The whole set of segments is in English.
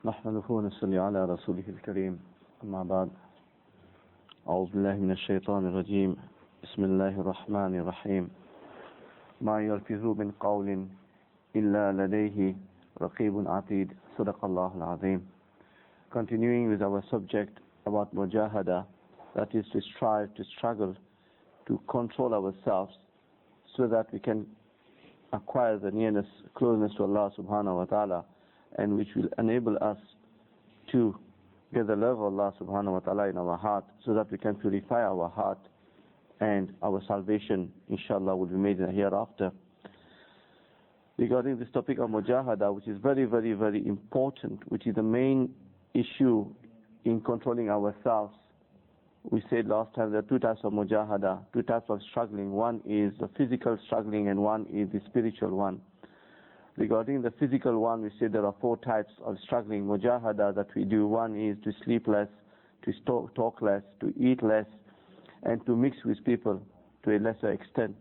نحمده ونصلي على رسوله الكريم أما بعد أعوذ بالله من الشيطان الرجيم بسم الله الرحمن الرحيم ما يلفظ من قول إلا لديه رقيب عتيد صدق الله العظيم. Continuing with our subject about mujahada, that is to strive, to struggle, to control ourselves so that we can acquire the nearness, closeness to Allah subhanahu wa ta'ala, and which will enable us to get the love of Allah subhanahu wa ta'ala in our heart so that we can purify our heart and our salvation inshallah will be made in the hereafter. Regarding this topic of mujahada, which is very, very, very important, which is the main issue in controlling ourselves. We said last time there are two types of mujahada, two types of struggling. One is the physical struggling and one is the spiritual one. Regarding the physical one, we said there are four types of struggling mujahada that we do. One is to sleep less, to talk less, to eat less, and to mix with people to a lesser extent.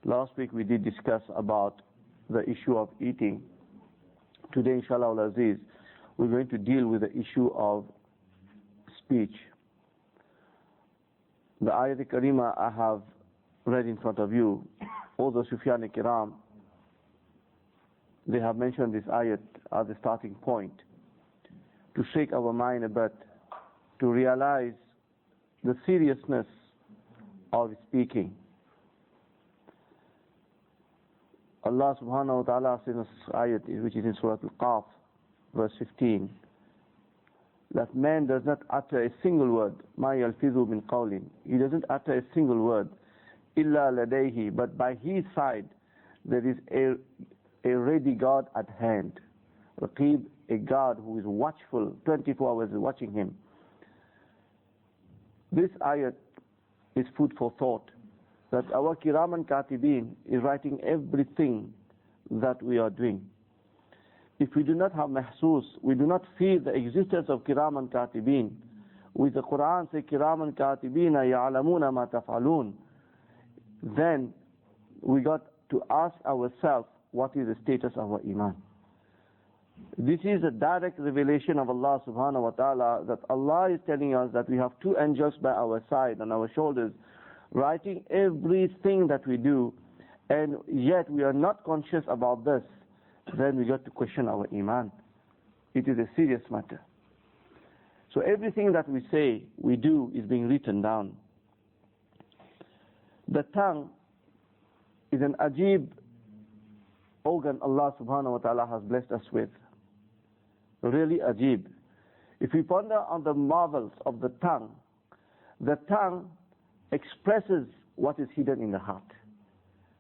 Last week we did discuss about the issue of eating. Today, inshallah al-aziz, we're going to deal with the issue of speech. The ayat al-karima I have read in front of you, all the Sufyan al-Kiram, they have mentioned this ayat as the starting point to shake our mind a bit, to realize the seriousness of speaking. Allah subhanahu wa ta'ala says in this ayat, which is in Surah Al-Qaf, verse 15, that man does not utter a single word, مَا يَلْفِظُ مِنْ قَوْلٍ. He doesn't utter a single word, إِلَّا لَدَيْهِ, but by his side there is a ready guard at hand. Raqib, a guard who is watchful, 24 hours watching him. This ayat is food for thought, that our Kiraman Katibin is writing everything that we are doing. If we do not have mahsus, we do not feel the existence of Kiraman Katibin, with the Quran say Kiraman Katibina ya'lamuna ma taf'alun, then we got to ask ourselves, what is the status of our iman? This is a direct revelation of Allah subhanahu wa ta'ala, that Allah is telling us that we have two angels by our side, on our shoulders, writing everything that we do, and yet we are not conscious about this. Then we got to question our iman. It is a serious matter. So everything that we say, we do, is being written down. The tongue is an ajib organ Allah subhanahu wa ta'ala has blessed us with. Really ajib. If we ponder on the marvels of the tongue expresses what is hidden in the heart.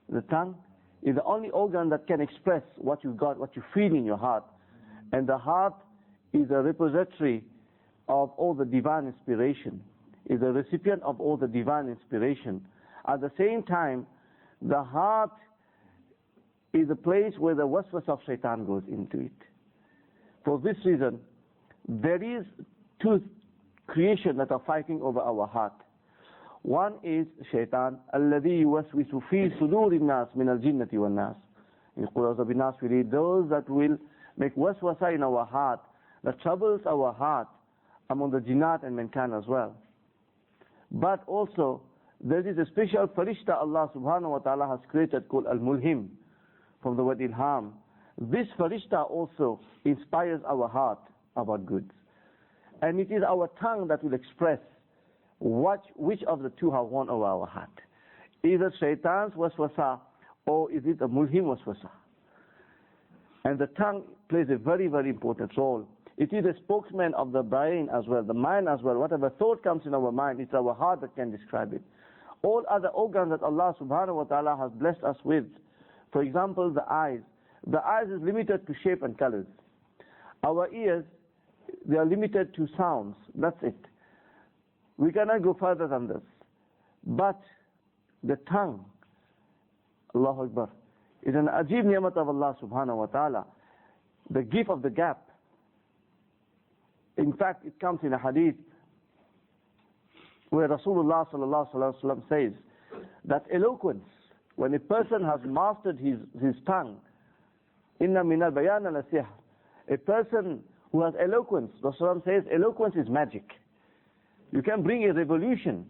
The tongue is the only organ that can express what you got, what you feel in your heart. And the heart is a repository of all the divine inspiration, is a recipient of all the divine inspiration. At the same time, the heart is a place where the waswas of shaitan goes into it. For this reason, there is two creations that are fighting over our heart. One is shaitan, الَّذِي يُوَسْوِسُ فِي صُدُورِ النَّاسِ مِنَ الْجِنَّةِ وَالنَّاسِ. In Qur'an al-Nas we read, those that will make waswasa in our heart, that troubles our heart, among the jinnat and mankind as well. But also, there is a special farishta Allah subhanahu wa ta'ala has created called al-mulhim, from the word ilham. This farishta also inspires our heart about goods. And it is our tongue that will express which of the two have won over our heart. Either shaitan's waswasa or is it a mulhim waswasa. And the tongue plays a very, very important role. It is a spokesman of the brain as well, the mind as well. Whatever thought comes in our mind, it's our heart that can describe it. All other organs that Allah subhanahu wa ta'ala has blessed us with, for example, the eyes. The eyes is limited to shape and colors. Our ears, they are limited to sounds. That's it. We cannot go further than this. But the tongue, Allahu Akbar, is an ajib ni'mat of Allah subhanahu wa ta'ala. The gift of the gap. In fact, it comes in a hadith where Rasulullah sallallahu alaihi wasallam says that eloquence, when a person has mastered his tongue, inna min al-bayan al-sihr, a person who has eloquence. Rasulullah says eloquence is magic. You can bring a revolution.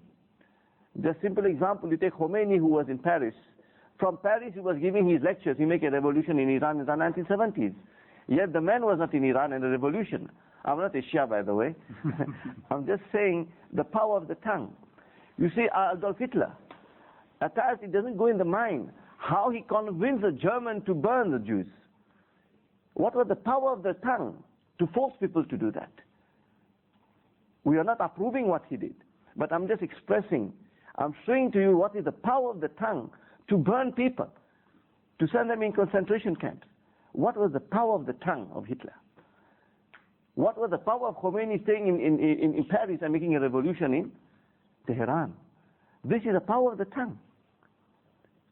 Just simple example, you take Khomeini, who was in Paris. From Paris he was giving his lectures. He made a revolution in Iran in the 1970s. Yet the man was not in Iran in the revolution. I'm not a Shia, by the way. I'm just saying the power of the tongue. You see, Adolf Hitler, at times it doesn't go in the mind how he convinced the German to burn the Jews. What was the power of the tongue to force people to do that? We are not approving what he did, but I'm just expressing, I'm showing to you what is the power of the tongue to burn people, to send them in concentration camps. What was the power of the tongue of Hitler? What was the power of Khomeini staying in Paris and making a revolution in Tehran? This is the power of the tongue.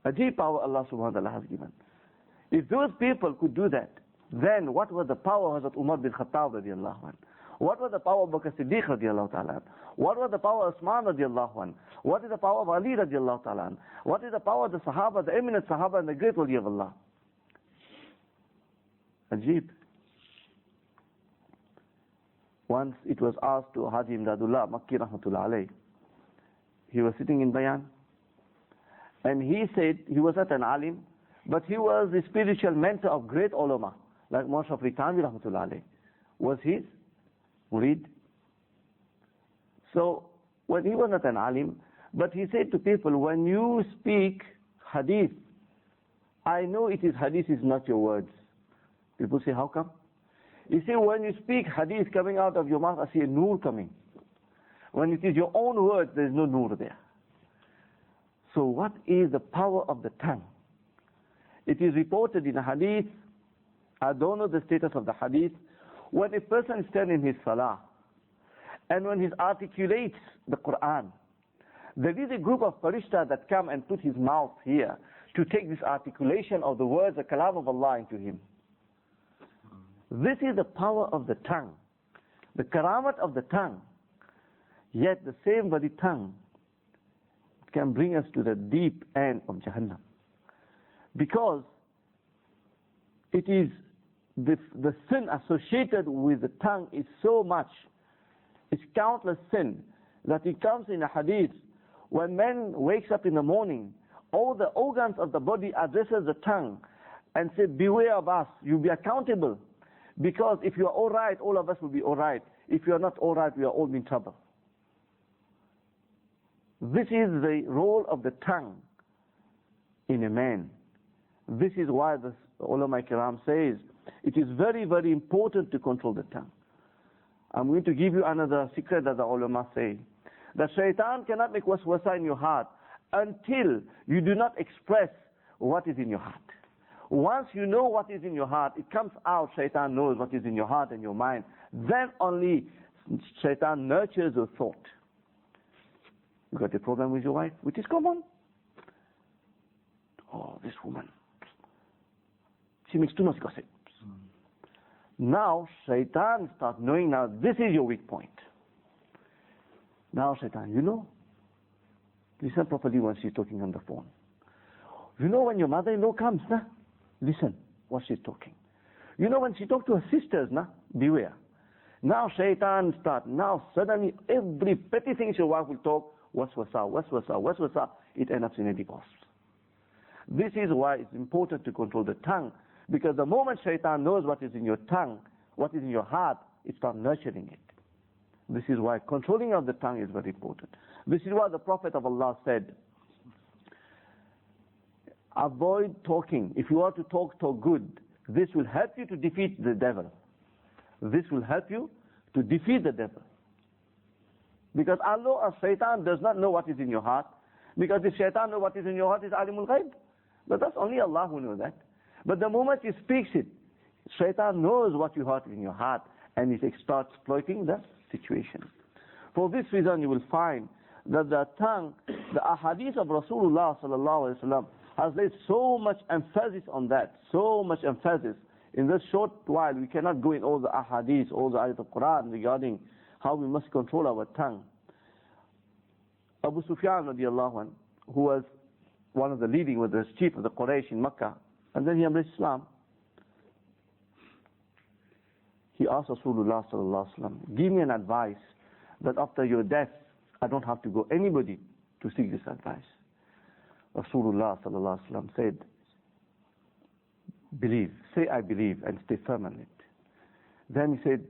A deep power Allah subhanahu wa ta'ala has given. If those people could do that, then what was the power of Hazrat Umar bin Khattab radiallahu anhu? What was the power of Bakr Siddiq radiallahu ta'ala? What was the power of Usman radiallahu anhu? What is the power of Ali radiallahu ta'ala? What is the power of the Sahaba, the eminent Sahaba and the great wali of Allah? Ajib. Once it was asked to Haji Imdadullah Makki rahmatullah alayh. He was sitting in Bayan, and he said he was not an alim, but he was the spiritual mentor of great ulama, like Moshe Fritani rahmatullah alayh, was his murid. So when he was not an alim, but he said to people, when you speak hadith, I know it is hadith, is not your words. People say, how come? You see, when you speak hadith coming out of your mouth, I see a nur coming. When it is your own words, there is no nur there. So what is the power of the tongue? It is reported in a hadith, I don't know the status of the hadith, when a person stands in his salah, and when he articulates the Quran, there is a group of farishta that come and put his mouth here to take this articulation of the words, the kalam of Allah into him. This is the power of the tongue, the karamat of the tongue. Yet the same very tongue can bring us to the deep end of Jahannam. Because it is the sin associated with the tongue is so much, it's countless sin, that it comes in a hadith, when man wakes up in the morning, all the organs of the body addresses the tongue and say, beware of us, you'll be accountable. Because if you are all right, all of us will be all right. If you are not all right, we are all in trouble. This is the role of the tongue in a man. This is why the ulama kiram says, it is very, very important to control the tongue. I'm going to give you another secret that the ulama say. That shaitan cannot make waswasa in your heart until you do not express what is in your heart. Once you know what is in your heart, it comes out, shaitan knows what is in your heart and your mind. Then only shaitan nurtures your thought. You got a problem with your wife, which is common. Oh, this woman, she makes too much gossip. Now shaitan starts knowing, now this is your weak point. Now shaitan, you know, listen properly when she's talking on the phone. You know when your mother-in-law comes, nah? Listen what she's talking. You know when she talks to her sisters, nah? Beware. Now shaitan starts, now suddenly every petty thing your wife will talk, waswasa, it ends up in a divorce. This is why it's important to control the tongue, because the moment shaitan knows what is in your tongue, what is in your heart, it starts nurturing it. This is why controlling of the tongue is very important. This is why the Prophet of Allah said, avoid talking. If you are to talk good. This will help you to defeat the devil. This will help you to defeat the devil. Because Allah or shaitan does not know what is in your heart. Because if shaitan knows what is in your heart, it's alimul ghaib. But that's only Allah who knows that. But the moment he speaks it, shaitan knows what you have in your heart, and he starts exploiting the situation. For this reason, you will find that the tongue, the ahadith of Rasulullah sallallahu alaihi wasallam, has laid so much emphasis on that, so much emphasis. In this short while, we cannot go in all the ahadith, all the ayat of Quran regarding how we must control our tongue. Abu Sufyan radiallahu anhu, who was one of the leading, was the chief of the Quraysh in Mecca, and then he embraced Islam. he asked Rasulullah sallallahu alaihi wasallam, give me an advice that after your death, I don't have to go anybody to seek this advice. Rasulullah sallallahu alaihi wasallam said, believe, say I believe and stay firm on it. Then he said,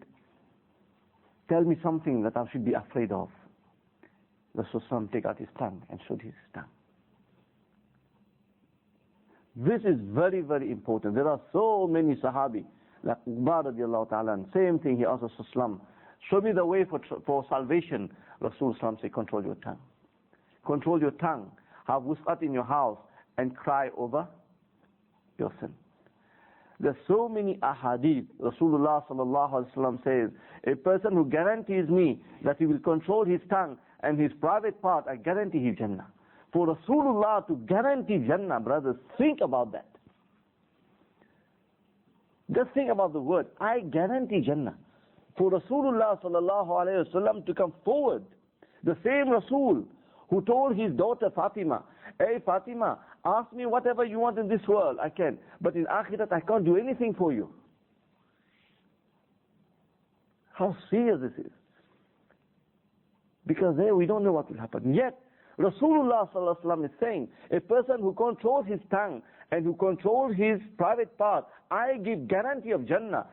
tell me something that I should be afraid of. Rasulullah take out his tongue and showed his tongue. This is very, very important. There are so many Sahabi, like Umar radiallahu ta'ala, same thing, he asked Rasulullah, show me the way for salvation. Rasulullah said, control your tongue. Control your tongue. Have wus'at in your house and cry over your sin. There's so many ahadith. Rasulullah sallallahu alaihi wasallam says, a person who guarantees me that he will control his tongue and his private part, I guarantee his Jannah. For Rasulullah to guarantee Jannah, brothers, think about that. Just think about the word, I guarantee Jannah. For Rasulullah sallallahu alayhi wasallam to come forward, the same Rasul who told his daughter Fatima, hey Fatima, ask me whatever you want in this world, I can. But in Akhirat, I can't do anything for you. How serious this is. Because there we don't know what will happen. Yet, Rasulullah sallallahu alaihi wasallam is saying, a person who controls his tongue and who controls his private part, I give guarantee of Jannah.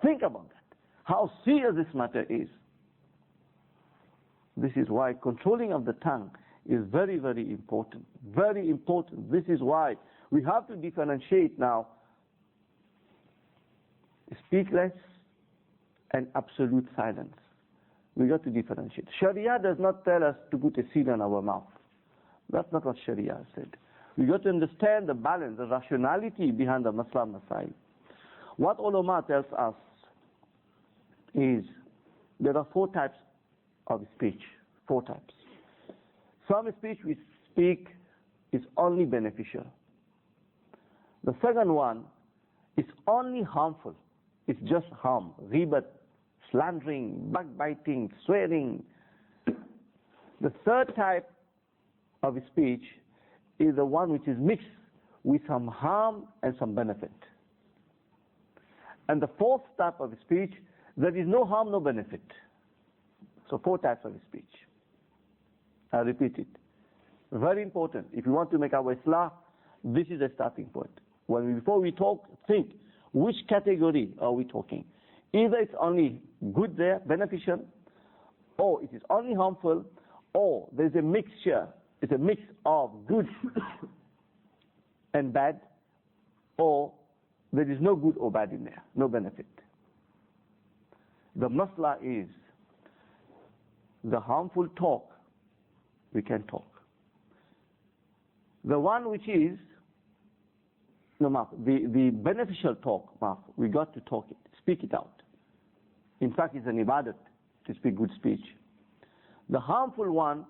Think about that. How serious this matter is. This is why controlling of the tongue is very, very important. Very important. This is why we have to differentiate now. Speak less and absolute silence. We got to differentiate. Shari'ah does not tell us to put a seal in our mouth. That's not what Shari'ah said. We got to understand the balance, the rationality behind the Masla Masail. What ulama tells us is there are 4 types of speech. 4 types. Some speech we speak is only beneficial. The second one is only harmful. It's just harm, ghibat, slandering, backbiting, swearing. The third type of speech is the one which is mixed with some harm and some benefit. And the fourth type of speech, there is no harm, no benefit. So 4 types of speech. I repeat it. Very important. If you want to make our Islah, this is a starting point. Before we talk, think, which category are we talking? Either it's only good there, beneficial, or it is only harmful, or there's a mixture, it's a mix of good and bad, or there is no good or bad in there, no benefit. The masla is the harmful talk, we can talk. The one which is, the beneficial talk, we got to talk it, speak it out. In fact, it's an ibadat to speak good speech. The harmful one,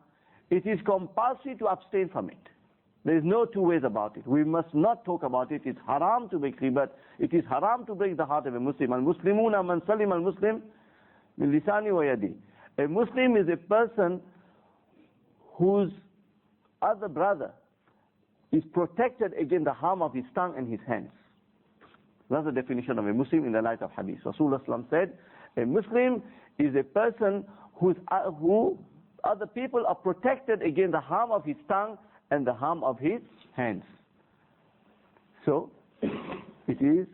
it is compulsory to abstain from it. There is no 2 ways about it. We must not talk about it. It's haram to make ribat. It is haram to break the heart of a Muslim. Al-Muslimuna man salim al-Muslim min lisani wa yadi. A Muslim is a person whose other brother is protected against the harm of his tongue and his hands. That's the definition of a Muslim in the light of hadith. Rasulullah said, a Muslim is a person who other people are protected against the harm of his tongue and the harm of his hands. So, it is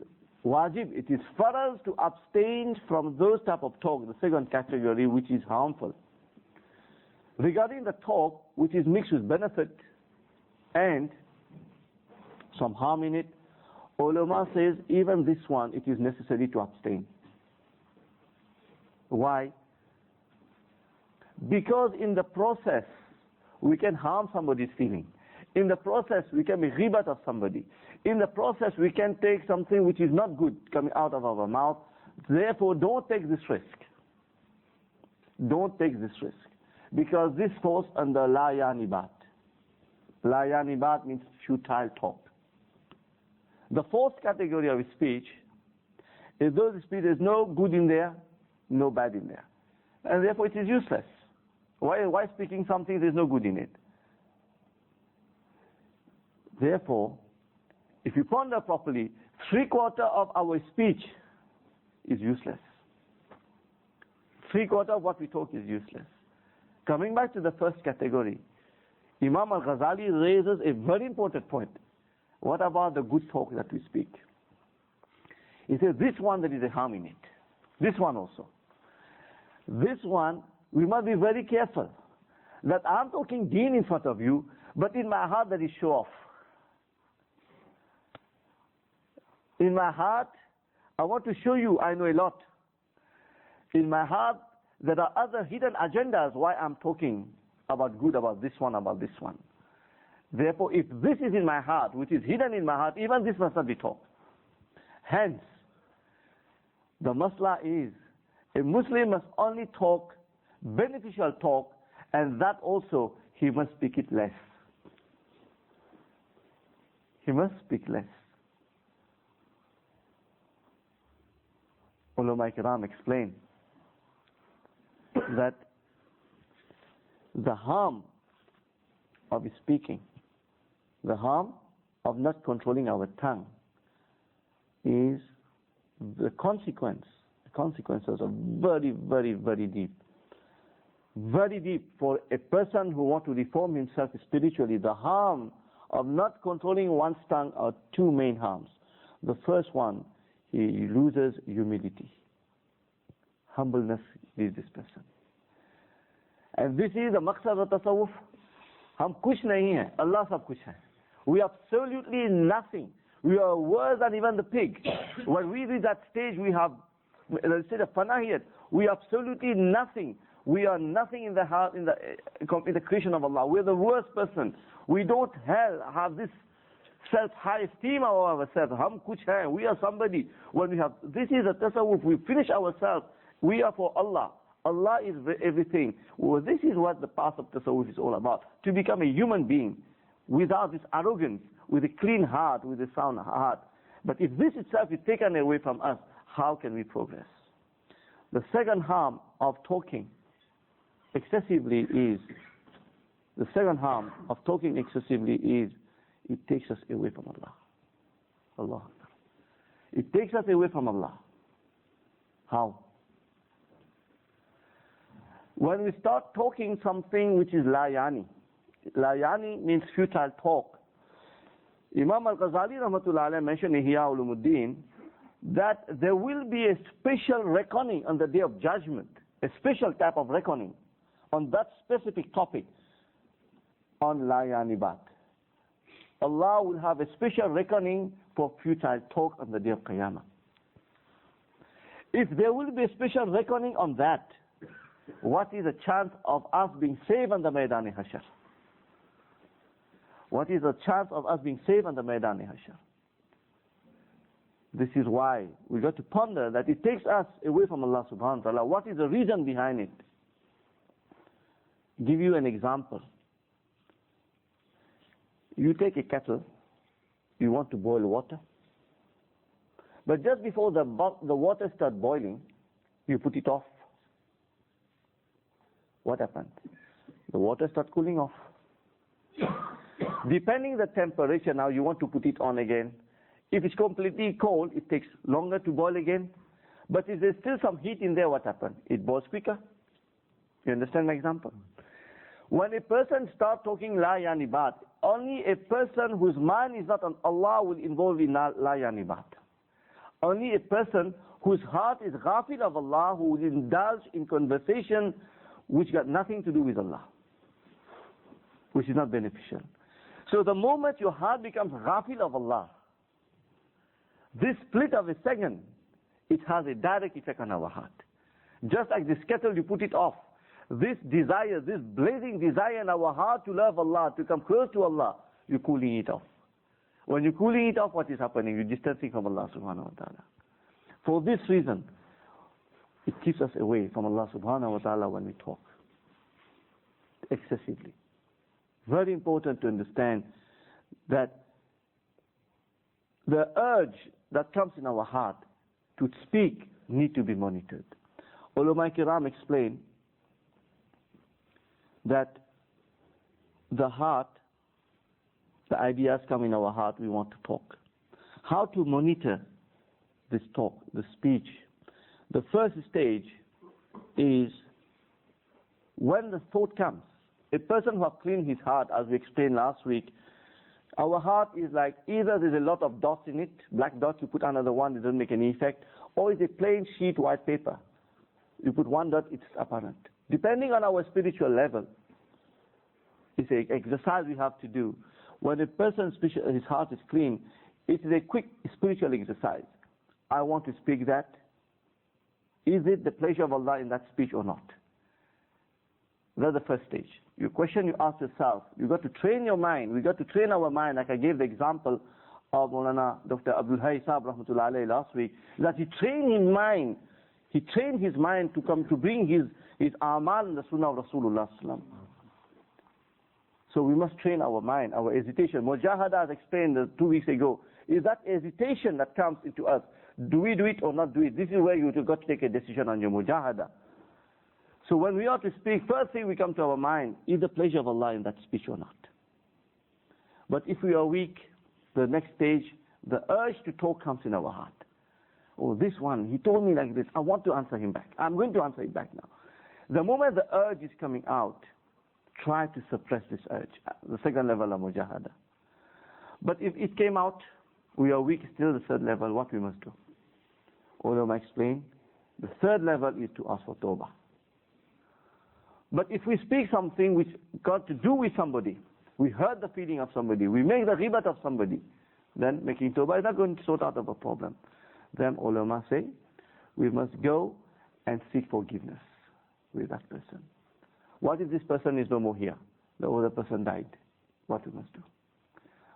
wajib, it is farz to abstain from those type of talk, the second category, which is harmful. Regarding the talk which is mixed with benefit and some harm in it, ulama says even this one it is necessary to abstain. Why? Because in the process we can harm somebody's feeling. In the process we can be ghibat of somebody. In the process we can take something which is not good coming out of our mouth. Therefore don't take this risk. Don't take this risk. Because this falls under la yanibat. La yanibat means futile talk. The 4th category of speech is those speech there's no good in there, no bad in there. And therefore it is useless. Why speaking something there's no good in it? Therefore, if you ponder properly, 3/4 of our speech is useless. 3/4 of what we talk is useless. Coming back to the first category, Imam al-Ghazali raises a very important point. What about the good talk that we speak? He says this one, there is a harm in it. This one also. This one, we must be very careful that I'm talking deen in front of you, but in my heart there is show off. In my heart, I want to show you I know a lot. In my heart, there are other hidden agendas why I'm talking about good, about this one, about this one. Therefore, if this is in my heart, which is hidden in my heart, even this must not be taught. Hence, the masla is, a Muslim must only talk beneficial talk, and that also he must speak it less. He must speak less. Ulama Kiram explain that the harm of speaking, the harm of not controlling our tongue is the consequences are very, very, very deep. Very deep. For a person who wants to reform himself spiritually, the harm of not controlling one's tongue are two main harms. The first one, he loses humility. Humbleness leaves this person. And this is the maqsad of tasawwuf. Hum kuch nahi hai, Allah sab kuch hai. We are absolutely nothing. We are worse than even the pig. When we reach that stage, we have, let's say the fanahiyat, we are absolutely nothing. We are nothing in the creation of Allah. We are the worst person. We don't have this self-high esteem of ourselves. Hum kuch hai. We are somebody. When we have, this is a tasawwuf. We finish ourselves. We are for Allah. Allah is everything. Well, this is what the path of tasawwuf is all about. To become a human being without this arrogance, with a clean heart, with a sound heart. But if this itself is taken away from us, how can we progress? The second harm of talking excessively is, it takes us away from Allah. Allah. It takes us away from Allah. How? When we start talking something which is la yani. La yani means futile talk. Imam al-Ghazali rahmatullah alayhi mentioned in Ihya Ulumuddin that there will be a special reckoning on the day of judgment, a special type of reckoning on that specific topic, on la yani bat. Allah will have a special reckoning for futile talk on the day of Qiyamah. If there will be a special reckoning on that, what is the chance of us being saved on the Maidan-e-Hashar? What is the chance of us being saved on the Maidan-e-Hashar? This is why we got to ponder that it takes us away from Allah subhanahu wa ta'ala. What is the reason behind it? Give you an example. You take a kettle, you want to boil water, but just before the water starts boiling, you put it off. What happened? The water starts cooling off. Depending the temperature, now you want to put it on again. If it's completely cold, it takes longer to boil again. But if there's still some heat in there, what happened? It boils quicker. You understand my example? When a person starts talking la yani bat, only a person whose mind is not on Allah will involve in la yani bat. Only a person whose heart is ghafil of Allah, who will indulge in conversation which got nothing to do with Allah, which is not beneficial. So the moment your heart becomes ghafil of Allah, this split of a second, it has a direct effect on our heart. Just like this kettle, you put it off. This desire, this blazing desire in our heart to love Allah, to come close to Allah, you're cooling it off. When you're cooling it off, what is happening? You're distancing from Allah subhanahu wa ta'ala. For this reason, it keeps us away from Allah subhanahu wa ta'ala when we talk excessively. Very important to understand that the urge that comes in our heart to speak need to be monitored. Ulama Kiram explain that the heart, the ideas come in our heart, we want to talk. How to monitor this talk, the speech? The first stage is when the thought comes. A person who has cleaned his heart, as we explained last week, our heart is like either there's a lot of dots in it, black dots, you put another one, it doesn't make any effect, or it's a plain sheet white paper. You put one dot, it's apparent. Depending on our spiritual level, it's an exercise we have to do. When a person's his heart is clean, it is a quick spiritual exercise. I want to speak that. Is it the pleasure of Allah in that speech or not? That's the first stage. Your question you ask yourself, you've got to train your mind. We've got to train our mind, like I gave the example of Maulana Dr. Abdul Hayy Saab Rahmatullah Alayhi last week, that he trained his mind. He trained his mind to come to bring his amal in the sunnah of Rasulullah Sallam. So we must train our mind, our hesitation. Mujahada, as explained 2 weeks ago, is that hesitation that comes into us. Do we do it or not do it? This is where you've got to take a decision on your mujahada. So when we are to speak, first thing we come to our mind, is the pleasure of Allah in that speech or not? But if we are weak, the next stage, the urge to talk comes in our heart. Oh, this one, he told me like this, I want to answer him back. I'm going to answer him back now. The moment the urge is coming out, try to suppress this urge, the second level of mujahada. But if it came out, we are weak, still the third level, what we must do? Ulama explain, the third level is to ask for tawbah. But if we speak something which got to do with somebody, we hurt the feeling of somebody, we make the ghibat of somebody, then making tawbah is not going to sort out of a problem. Then ulama say, we must go and seek forgiveness with that person. What if this person is no more here? The other person died. What we must do?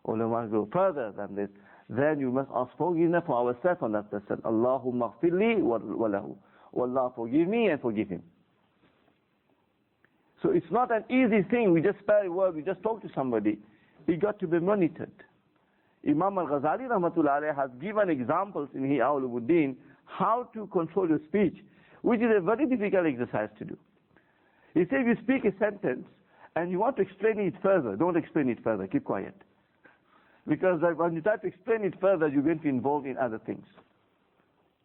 Ulama go further than this. Then you must ask forgiveness for ourselves on that person. Allahumma ghfirli wa lahu. Allah forgive me and forgive him. So it's not an easy thing. We just spare a word, we just talk to somebody. It got to be monitored. Imam al-Ghazali Rahmatullah Alayhi has given examples in Ihya Ulumuddin how to control your speech, which is a very difficult exercise to do. He says if you speak a sentence and you want to explain it further, don't explain it further, keep quiet. Because when you try to explain it further, you're going to involve in other things.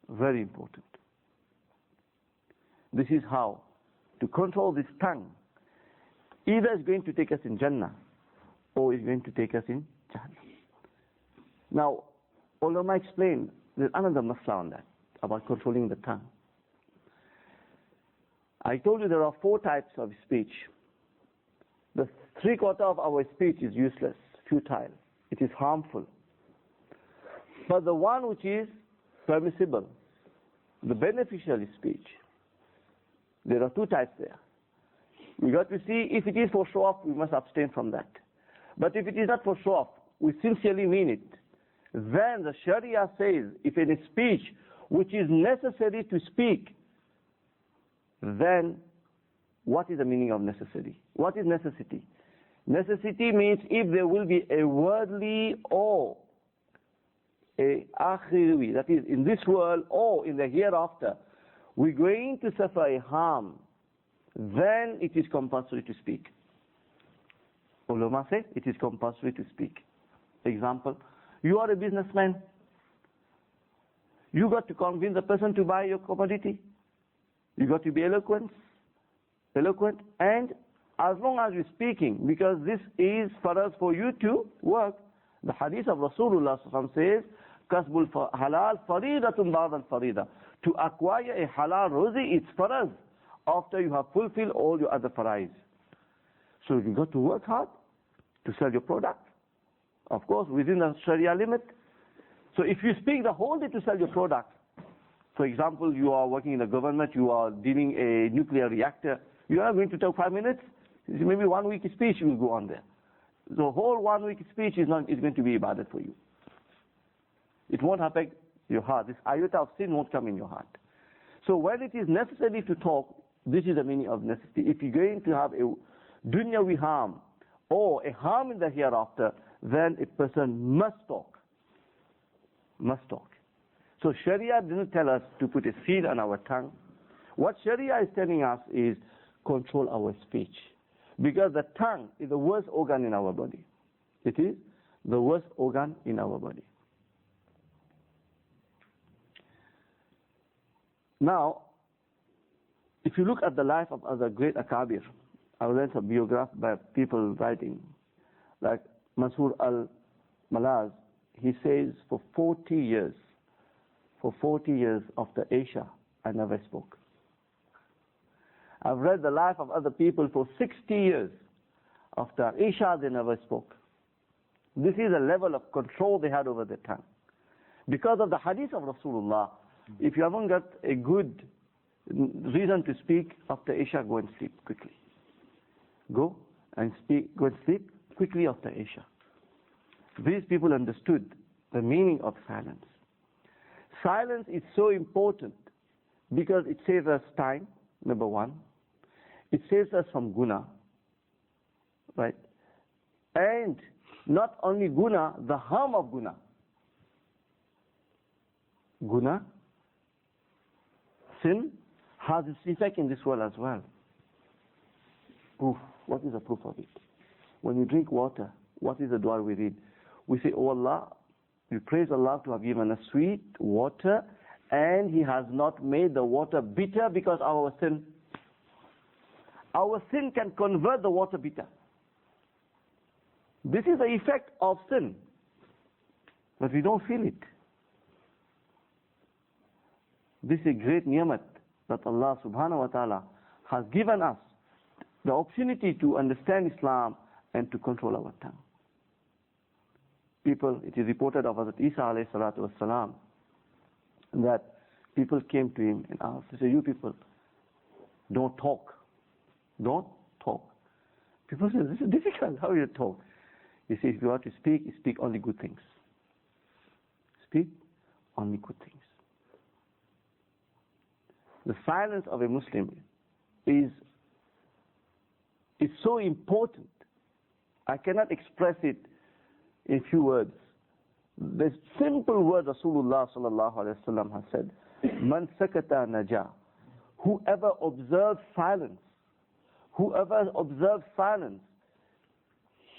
Very important. This is how to control this tongue. Either it's going to take us in Jannah or it's going to take us in Jahannam. Now, ulama explain, there's another masla on that, about controlling the tongue. I told you there are 4 types of speech. The 3/4 of our speech is useless, futile. It is harmful. But the one which is permissible, the beneficial speech, there are 2 types there. We got to see if it is for show off, we must abstain from that. But if it is not for show off, we sincerely mean it, then the Shari'ah says, if it is speech which is necessary to speak, then what is the meaning of necessary? What is necessity? Necessity means if there will be a worldly or a akhirawi, that is in this world or in the hereafter, we're going to suffer a harm, then it is compulsory to speak. Ulama say it is compulsory to speak. Example, you are a businessman. You got to convince the person to buy your commodity. You got to be eloquent, and as long as you're speaking, because this is for us, for you to work. The hadith of Rasulullah says, Kasbul halal faridatun ba'da al-farida. To acquire a halal rozi, it's for us, after you have fulfilled all your other farais. So you got to work hard to sell your product, of course, within the Sharia limit. So if you speak the whole day to sell your product, for example, you are working in the government, you are dealing a nuclear reactor, you are going to talk 5 minutes, maybe 1 week speech will go on there. The whole 1 week speech is going to be ibadat for you. It won't affect your heart. This iota of sin won't come in your heart. So when it is necessary to talk, this is the meaning of necessity. If you're going to have a dunyawi harm or a harm in the hereafter, then a person must talk. Must talk. So Sharia didn't tell us to put a seal on our tongue. What Sharia is telling us is control our speech. Because the tongue is the worst organ in our body. It is the worst organ in our body. Now, If you look at the life of other great akabir, I read some biography by people writing, like Mansur al-Malaz, he says for 40 years after Aisha, I never spoke. I've read the life of other people for 60 years. After Aisha, they never spoke. This is a level of control they had over their tongue. Because of the hadith of Rasulullah, if you haven't got a good reason to speak after Aisha, go and sleep quickly. Go and sleep quickly after Aisha. These people understood the meaning of silence. Silence is so important because it saves us time, number one. It saves us from guna, right? And not only guna, the harm of guna. Guna, sin, has its effect in this world as well. Proof. What is the proof of it? When we drink water, what is the dua we read? We say, oh Allah, we praise Allah to have given us sweet water, and He has not made the water bitter because of our sin. Our sin can convert the water bitter. This is the effect of sin. But we don't feel it. This is a great ni'mat that Allah subhanahu wa ta'ala has given us the opportunity to understand Islam and to control our tongue. People, it is reported of Hazrat Isa alayhi salatu wassalam, that people came to him and asked, they say, you people, don't talk. Don't talk. People say, this is difficult, how do you talk? He says, if you want to speak, speak only good things. Speak only good things. The silence of a Muslim is so important. I cannot express it in few words. The simple word Rasulullah sallallahu alaihi wasallam has said, "Man sakata naja." Whoever observes silence,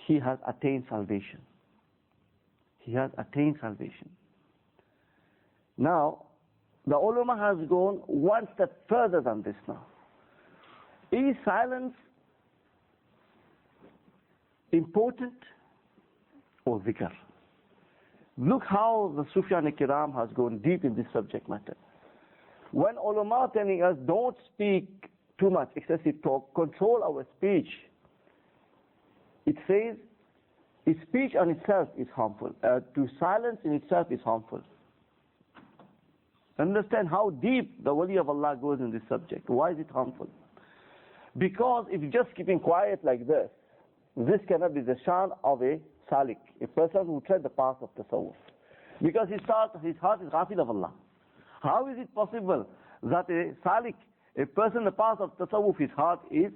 he has attained salvation. He has attained salvation. Now, the ulama has gone one step further than this now. Is silence important or dhikr? Look how the Sufyan al-Kiram has gone deep in this subject matter. When ulama are telling us don't speak too much, excessive talk, control our speech, it says speech on itself is harmful. To silence in itself is harmful. Understand how deep the wali of Allah goes in this subject. Why is it harmful? Because if you're just keeping quiet like this cannot be the shan of a salik, a person who tread the path of tasawwuf. Because his heart is ghafil of Allah. How is it possible that a salik, a person in the path of tasawwuf, his heart is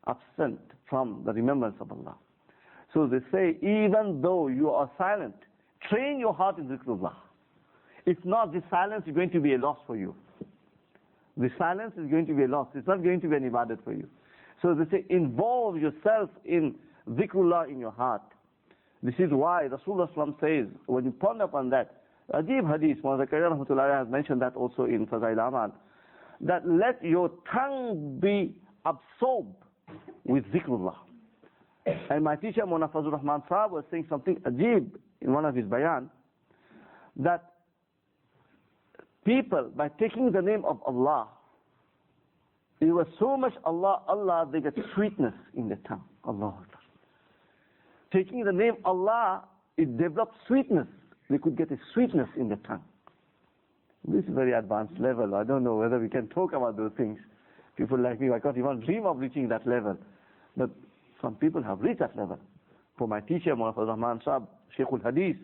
absent from the remembrance of Allah? So they say, even though you are silent, train your heart in zikrullah. If not, this silence is going to be a loss for you. The silence is going to be a loss. It's not going to be an ibadat for you. So they say, involve yourself in dhikrullah in your heart. This is why Rasulullah says, when you ponder upon that, Ajib Hadith, Madrasah Arabia Islamiyyah has mentioned that also in Fazail Amal, that let your tongue be absorbed with dhikrullah. And my teacher, Mawlana Fazlur Rahman Sahab, was saying something ajib in one of his bayan, that people, by taking the name of Allah, it was so much Allah, they get sweetness in the tongue. Allah. Taking the name Allah, it developed sweetness. They could get a sweetness in the tongue. This is a very advanced level. I don't know whether we can talk about those things. People like me, I can't even dream of reaching that level. But some people have reached that level. For my teacher, Mawlana Fazlur Rahman Sahab, Shaykh al-Hadith,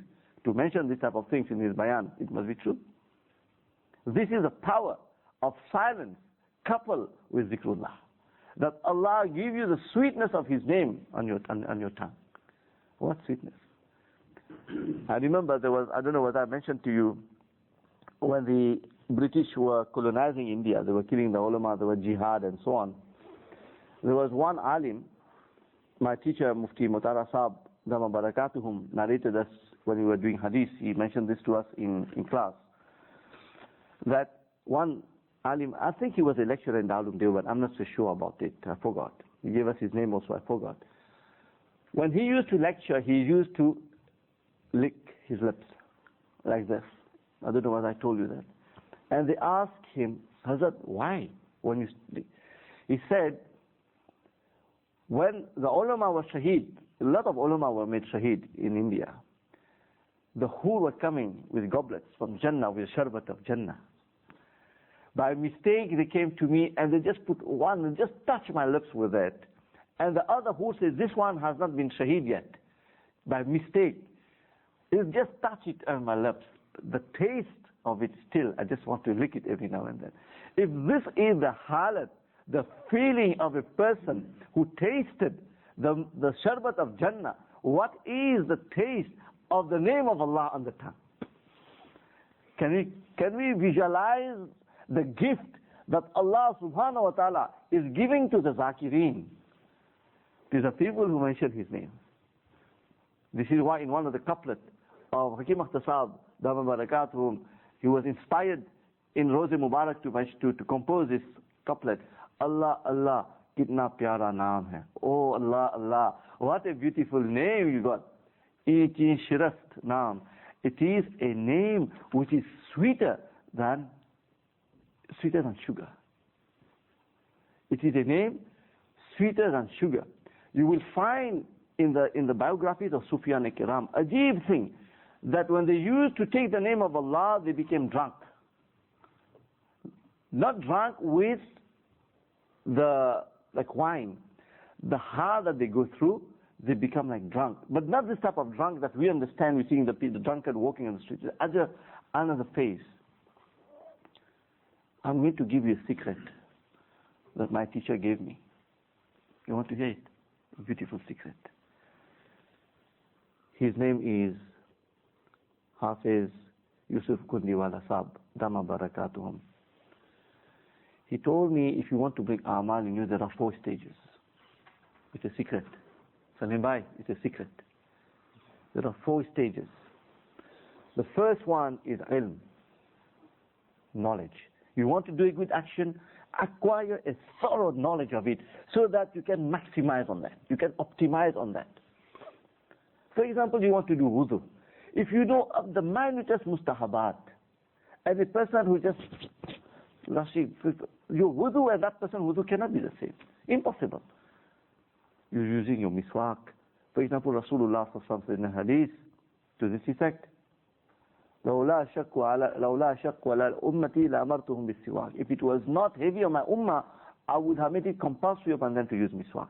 to mention this type of things in his bayan, it must be true. This is the power of silence coupled with zikrullah. That Allah give you the sweetness of His name on your tongue. What sweetness? I remember there was, I don't know what I mentioned to you, when the British were colonizing India, they were killing the ulama, there were jihad and so on. There was one alim, my teacher Mufti Mutara Saab, Dhamma Barakatuhum, narrated us when we were doing hadith. He mentioned this to us in class, that one alim, I think he was a lecturer in Darul Deoband, I'm not so sure about it, I forgot. He gave us his name also, I forgot. When he used to lecture, he used to lick his lips, like this. I don't know whether I told you that. And they asked him, Hazrat, why? When you he said, when the ulama was shaheed, a lot of ulama were made shaheed in India. The hur were coming with goblets from Jannah, with sharbat of Jannah. By mistake, they came to me and they just put one, and just touched my lips with it. And the other hur says, this one has not been shaheed yet. By mistake. It just touched it on my lips. The taste of it still, I just want to lick it every now and then. If this is the halat, the feeling of a person who tasted the sharbat of Jannah, what is the taste of the name of Allah on the tongue? Can we visualize the gift that Allah subhanahu wa ta'ala is giving to the zakireen? These are people who mention His name. This is why in one of the couplets of Hakim Akhtasab, Dama Barakatuhum, he was inspired in Roze Mubarak to compose this couplet. Allah, Allah, kitna pyara naam hai. Oh Allah, Allah, what a beautiful name you got. It is Shirast naam. It is a name which is sweeter than sugar. It is a name sweeter than sugar. You will find in the biographies of Sufyan al-Kiram, ajib thing, that when they used to take the name of Allah, they became drunk. Not drunk with like wine. The hard that they go through, they become like drunk. But not this type of drunk that we understand, we're seeing the drunkard walking on the street. Another phase. I'm going to give you a secret that my teacher gave me. You want to hear it? A beautiful secret. His name is Hafiz Yusuf Kundiwala Sahab, Dama Barakatuhum. He told me, if you want to bring Amal in you, there are 4 stages. It's a secret. Salim Bhai, it's a secret. There are 4 stages. The first one is ilm, knowledge. You want to do a good action, acquire a thorough knowledge of it so that you can maximize on that. You can optimize on that. For example, you want to do wudu. If you know of the minutest mustahabat, and a person who just, your wudu and that person wudu cannot be the same. Impossible. You're using your miswak. For example, Rasulullah said in a hadith to this effect, لولا شق على أمتي لأمرتهم بالسواك. If it was not heavy on my ummah, I would have made it compulsory upon them to use miswak.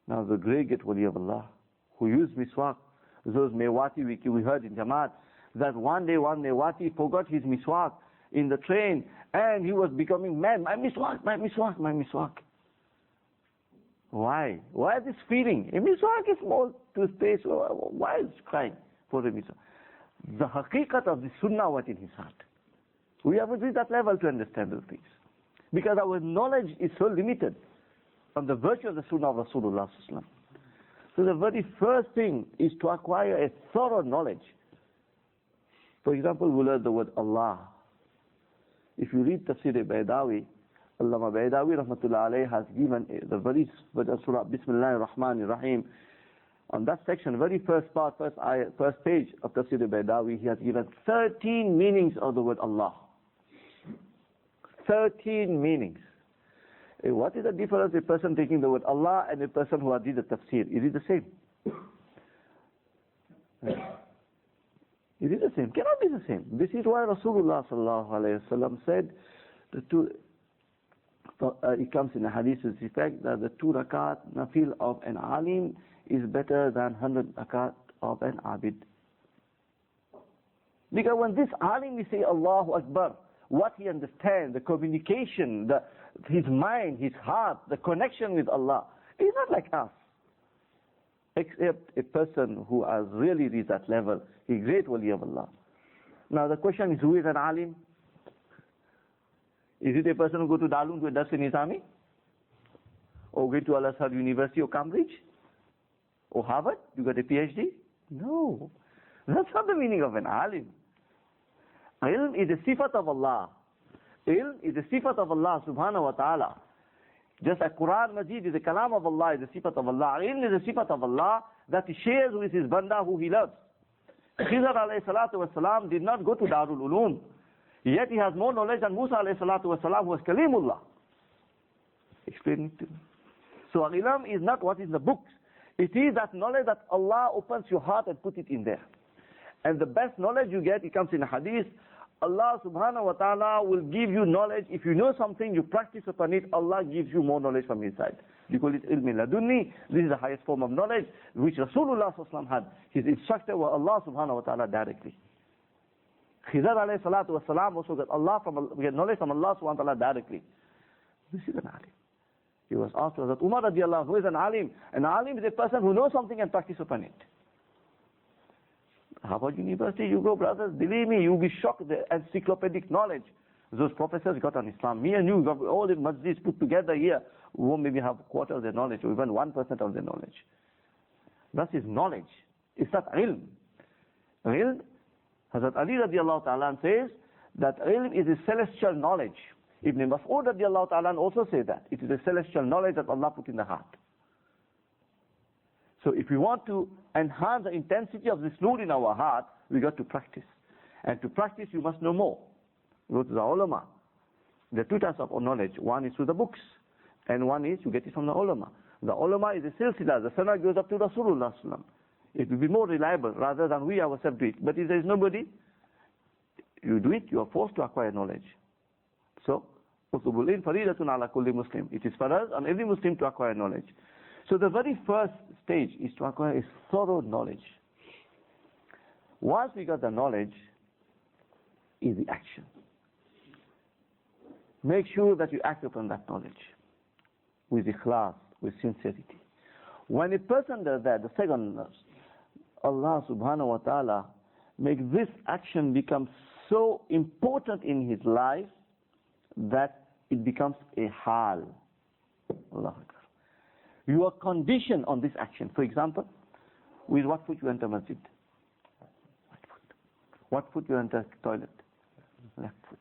Now the great wali of Allah who used miswak, those Mewati we heard in Jamaat, that one day one Mewati forgot his miswak in the train and he was becoming mad. My miswak, my miswak, my miswak. Why? Why this feeling? A miswak is small toothpaste. Why is crying for a miswak? The haqiqat of the sunnah was in his heart. We haven't reached that level to understand those things. Because our knowledge is so limited on the virtue of the sunnah of Rasulullah. So the very first thing is to acquire a thorough knowledge. For example, we learn the word Allah. If you read Tafsir Baydawi, Allama Baydawi rahmatullah alayhi has given the very surah Bismillahir Rahmanir Rahim. On that section, very first part, first page of Tafsir Baydawi, he has given 13 meanings of the word Allah. 13 meanings. What is the difference a person taking the word Allah and a person who has did the tafsir? Is it the same? Is it the same? Cannot be the same. This is why Rasulullah sallallahu alayhi wa sallam said, the two, it comes in a hadith to the effect that the 2 rakat nafil of an alim is better than 100 rakat of an abid. Because when this alim is say Allahu Akbar, what he understands, the communication, his mind, his heart, the connection with Allah, is not like us. Except a person who has really reached that level, a great wali of Allah. Now the question is, who is an alim? Is it a person who go to Darul to a dars in Nizami? Or go to Al-Azhar University or Cambridge? Or Harvard? You got a PhD? No. That's not the meaning of an alim. Ilm is a sifat of Allah. Ilm is the sifat of Allah subhanahu wa ta'ala. Just like Quran Majid is the kalam of Allah, is the sifat of Allah. Ilm is the sifat of Allah that He shares with His banda who He loves. Khidr alayhi salatu wasalam did not go to Darul Ulum. Yet he has more knowledge than Musa alayhi salatu wasalam, who was Kalimullah. Explain it to me. So ilm is not what is in the books. It is that knowledge that Allah opens your heart and put it in there. And the best knowledge you get, it comes in a hadith, Allah subhanahu wa ta'ala will give you knowledge. If you know something, you practice upon it, Allah gives you more knowledge from His side. You call it ilmi ladunni. This is the highest form of knowledge, which Rasulullah sallallahu alaihi wasallam had. His instructor was Allah subhanahu wa ta'ala directly. Khidr alayhi salatu wasalam also get knowledge from Allah subhanahu wa ta'ala directly. This is an alim. He was asked that Umar radiallahu anhu, who is an alim? An alim is a person who knows something and practice upon it. How about university? You go, brothers, believe me, you'll be shocked, the encyclopedic knowledge those professors got on Islam. Me and you got all the masjids put together here, we won't maybe have a quarter of their knowledge, or even 1% of their knowledge. That is knowledge. It's not ilm. Ilm, Hazrat Ali radiallahu ta'ala says that ilm is a celestial knowledge. Ibn Mas'ud radiallahu ta'ala also says that. It is a celestial knowledge that Allah put in the heart. So if we want to enhance the intensity of this nur in our heart, we got to practice. And to practice, you must know more. Go to the ulama. There are two types of knowledge. One is through the books, and one is you get it from the ulama. The ulama is a silsila. The sanad goes up to Rasulullah sallallahu alaihi wasallam. It will be more reliable rather than we ourselves do it. But if there is nobody, you do it, you are forced to acquire knowledge. So, utubul ilm faridatun ala kulli muslim. It is for us and every Muslim to acquire knowledge. So the very first stage is to acquire a thorough knowledge. Once we got the knowledge, is the action. Make sure that you act upon that knowledge with ikhlas, with sincerity. When a person does that, the second, Allah subhanahu wa ta'ala makes this action become so important in his life that it becomes a hal. Allah Akbar. You are conditioned on this action. For example, with what foot you enter masjid? Right foot. What foot you enter toilet? Left foot.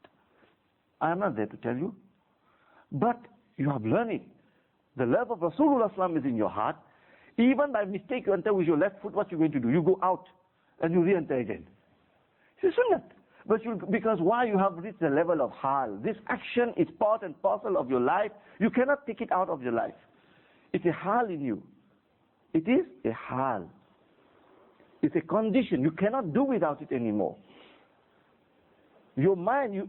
I am not there to tell you. But you have learned it. The love of Rasulullah is in your heart. Even by mistake you enter with your left foot, what you're going to do? You go out and you re-enter again. It's sunnah. But because why? You have reached the level of hal. This action is part and parcel of your life. You cannot take it out of your life. It's a hal in you. It is a hal. It's a condition. You cannot do without it anymore. Your mind,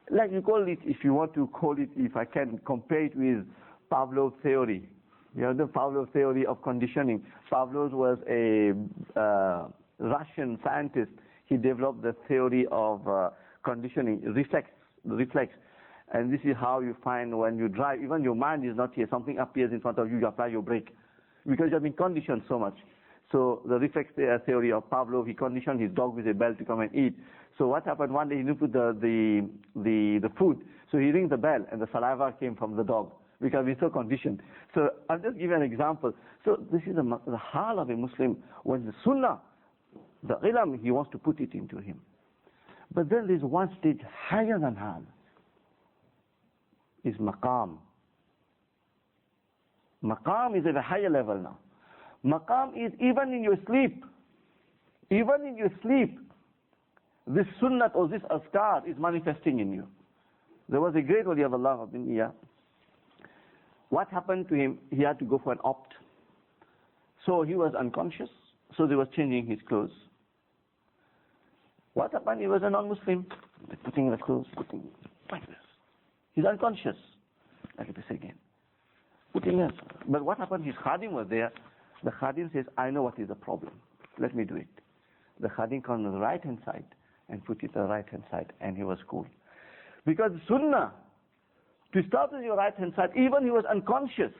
like you call it, if you want to call it, if I can compare it with Pavlov's theory. You know the Pavlov theory of conditioning. Pavlov was a Russian scientist. He developed the theory of conditioning, reflex. And this is how you find when you drive, even your mind is not here, something appears in front of you, you apply your brake. Because you have been conditioned so much. So the reflex theory of Pavlov, he conditioned his dog with a bell to come and eat. So what happened one day, he didn't put the food. So he rings the bell and the saliva came from the dog because we're so conditioned. So I'll just give you an example. So this is the hal of a Muslim. When the sunnah, the ilm, he wants to put it into him. But then there's one stage higher than hal. Is maqam. Maqam is at a higher level now. Maqam is even in your sleep. Even in your sleep, this sunnat or this azkar is manifesting in you. There was a great wali of Allah, Aalimiyyah. What happened to him? He had to go for an opt. So he was unconscious. So they was changing his clothes. What happened? He was a non-Muslim. Putting the clothes, putting like this. He's unconscious. Like this again. Putting this. But what happened? His khadim was there. The khadim says, I know what is the problem. Let me do it. The khadim comes on the right hand side and put it on the right hand side, and he was cool. Because sunnah, to start with your right hand side, even he was unconscious.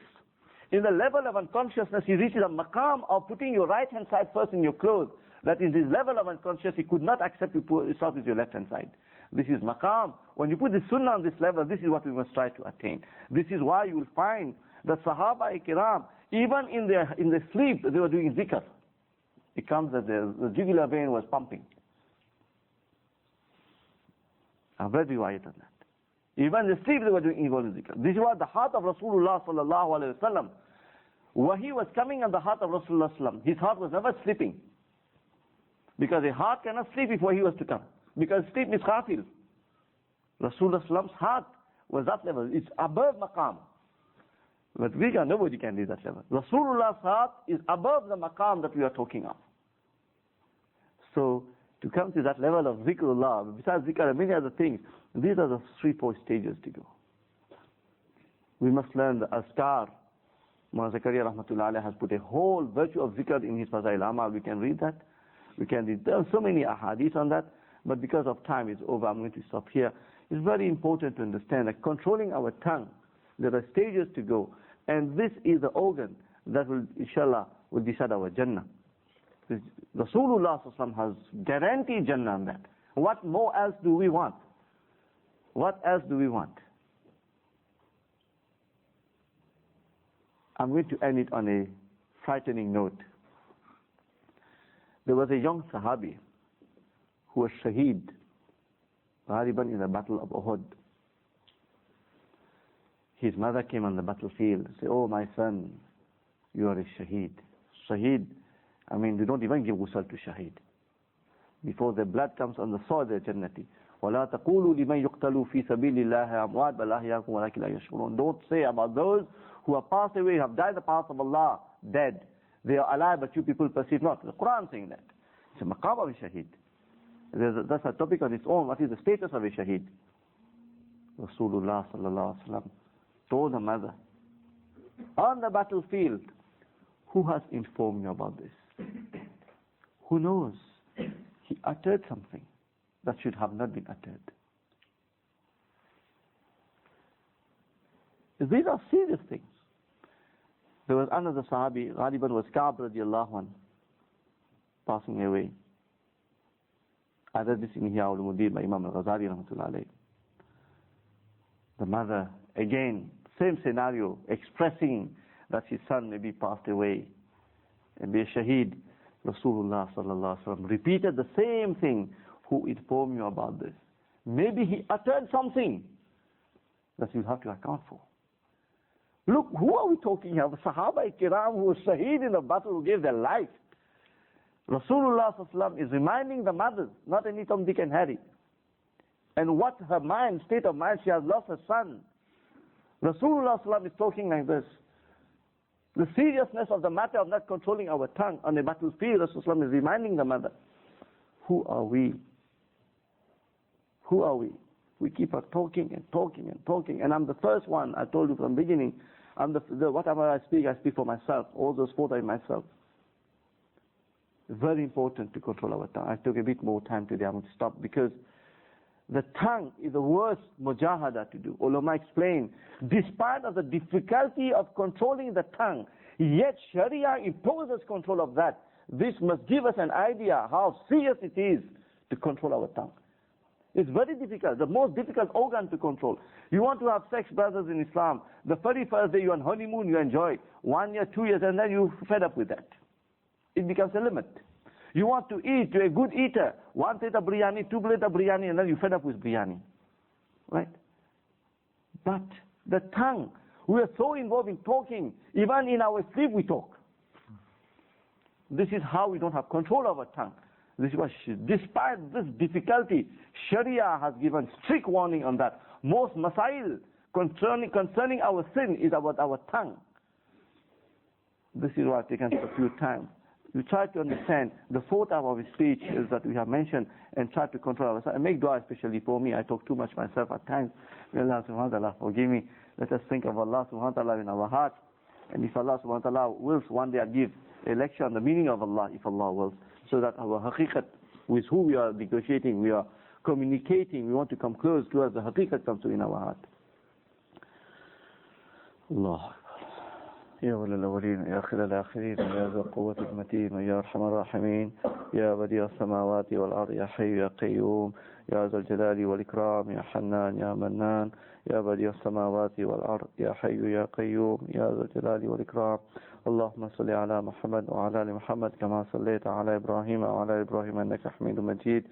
In the level of unconsciousness, he reaches a maqam of putting your right hand side first in your clothes. That in this level of unconsciousness, he could not accept you start with your left hand side. This is maqam. When you put the sunnah on this level, this is what we must try to attain. This is why you will find that Sahaba-i-Kiram, even in their sleep, they were doing zikr. It comes that the jugular vein was pumping. I've read riwayat on that. Even in the sleep they were doing involuntary zikr. This is what the heart of Rasulullah sallallahu alayhi wa sallam, wahi was coming on the heart of Rasulullah sallam. His heart was never sleeping. Because a heart cannot sleep if wahi was to come. Because sleep is ghafil. Rasulullah sallam's heart was that level. It's above maqam. But nobody can reach that level. Rasulullah's heart is above the maqam that we are talking of. So, to come to that level of zikrullah, besides zikr and many other things, these are the 3-4 stages to go. We must learn the azkar. Mullah Zakaria rahmatullah alayhi has put a whole virtue of zikr in his Fazail Amal. We can read that. There are so many ahadith on that, but because of time is over, I'm going to stop here. It's very important to understand that controlling our tongue, there are stages to go, and this is the organ that will, inshallah, will decide our Jannah. Rasulullah has guaranteed Jannah on that. What more else do we want? What else do we want? I'm going to end it on a frightening note. There was a young Sahabi who was shaheed, ghariban in the battle of Uhud. His mother came on the battlefield and said, "Oh my son, you are a shaheed." Shaheed, I mean, they don't even give ghusl to shaheed. Before the blood comes on the soil, they're jannati. وَلَا تَقُولُوا لِمَنْ يُقْتَلُوا فِي سَبِيلِ اللَّهِ أَمْوَاتٌ بَلْ أَحْيَاءٌ وَلَكِنْ لَا يَشْعُرُونَ. Don't say about those who have passed away, have died in the path of Allah, dead. They are alive, but you people perceive not. The Quran saying that. It's a maqam of a shaheed. That's a topic on its own. What is the status of a shaheed? Rasulullah sallallahu alaihi wasallam told the mother, on the battlefield, who has informed you about this? Who knows? He uttered something that should have not been uttered. These are serious things. There was another Sahabi, Ghaliban was Ka'b radiallahu anh, passing away. I read this in Ihya al-Mudir by Imam al-Ghazali rahmatullah alayh. The mother, again, same scenario, expressing that his son may be passed away and be a shaheed. Rasulullah sallallahu alaihi wasallam repeated the same thing. Who informed you about this? Maybe he uttered something that you have to account for. Look, who are we talking here? The Sahaba Kiram who were shaheed in the battle, who gave their life. Rasulullah sallallahu alaihi wasallam is reminding the mothers, not any Tom, Dick and Harry. And what her mind, state of mind, she has lost her son. Rasulullah sallallahu alaihi wasallam is talking like this. The seriousness of the matter of not controlling our tongue on the battlefield, Rasulullah is reminding the mother. Who are we? Who are we? We keep on talking and talking and talking. And I'm the first one, I told you from the beginning, I'm whatever I speak for myself. All those four are myself. It's very important to control our tongue. I took a bit more time today, I'm going to stop, because the tongue is the worst mujahada to do. Ulama explain, despite of the difficulty of controlling the tongue, yet Shari'ah imposes control of that. This must give us an idea how serious it is to control our tongue. It's very difficult, the most difficult organ to control. You want to have sex, brothers in Islam, the very first day you're on honeymoon, you enjoy 1 year, 2 years, and then you're fed up with that. It becomes a limit. You want to eat, you're a good eater, 1 plate of biryani, 2 plate of biryani, and then you're fed up with biryani. Right? But the tongue, we are so involved in talking, even in our sleep we talk. This is how we don't have control of our tongue. This is why, despite this difficulty, Shari'ah has given strict warning on that. Most masail concerning our sin is about our tongue. This is why I've taken a few times. We try to understand the fourth type of speech is that we have mentioned, and try to control ourselves. And make dua especially for me. I talk too much myself at times. May Allah subhanahu wa ta'ala forgive me. Let us think of Allah subhanahu wa ta'ala in our heart. And if Allah subhanahu wa ta'ala wills, one day I'll give a lecture on the meaning of Allah, if Allah wills, so that our haqiqat, with who we are negotiating, we are communicating, we want to come close to us, the haqiqat comes to in our heart. Allah. يا أول الأولين يا آخر الآخرين يا ذا القوة المتين يا أرحم الراحمين يا بديع السماوات والأرض يا حي يا قيوم يا ذا الجلال والإكرام يا حنان يا منان يا بديع السماوات والأرض يا حي يا قيوم يا ذا الجلال والإكرام اللهم صل على محمد وعلى آل محمد كما صليت على إبراهيم وعلى إبراهيم إنك حميد مجيد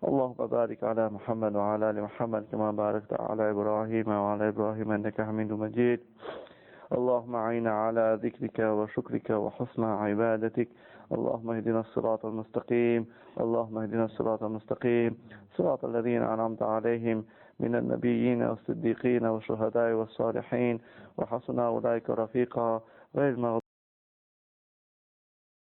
اللهم بارك على محمد وعلى آل محمد كما باركت على إبراهيم وعلى إبراهيم إنك حميد مجيد. اللهم أعنا على ذكرك وشكرك وحسن عبادتك. اللهم اهدنا الصراط المستقيم. اللهم اهدنا الصراط المستقيم صراط الذين أنعمت عليهم من النبيين والصديقين والشهداء والصالحين وحسن أولئك رفيقا غير